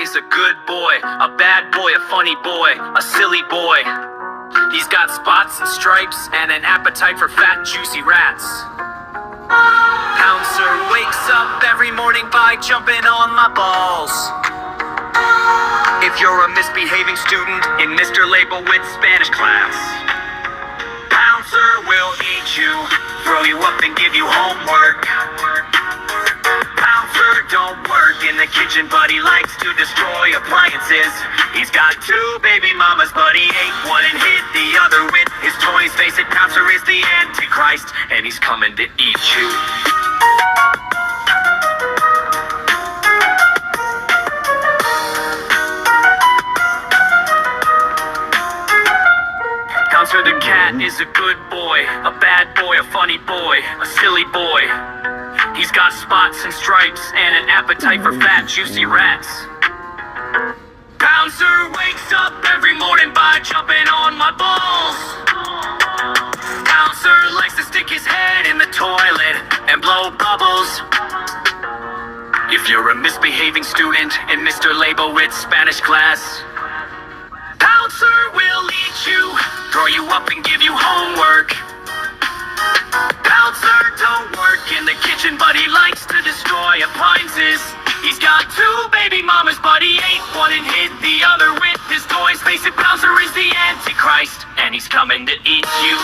is a good boy, a bad boy, a funny boy, a silly boy. He's got spots and stripes and an appetite for fat, juicy rats. Pouncer wakes up every morning by jumping on my balls. If you're a misbehaving student in Mr. Labelwit's Spanish class, Pouncer will eat you, throw you up and give you homework. Pouncer don't work in the kitchen, but he likes to destroy appliances. He's got two baby mamas, but he ate one and hid the other with his toys. Face it, Pouncer is the Antichrist, and he's coming to eat you. Pouncer the cat is a good boy, a bad boy, a funny boy, a silly boy. He's got spots and stripes and an appetite for fat, juicy rats. Pouncer wakes up every morning by jumping on my balls. Pouncer likes to stick his head in the toilet and blow bubbles. If you're a misbehaving student in Mr. Labelwit's Spanish class, Pouncer will eat you, throw you up and give you homework. Pouncer don't work in the kitchen, but he likes to destroy appliances. He's got two baby mamas, but he ate one and hid the other with his toys. Face it, Pouncer is the Antichrist, and he's coming to eat you.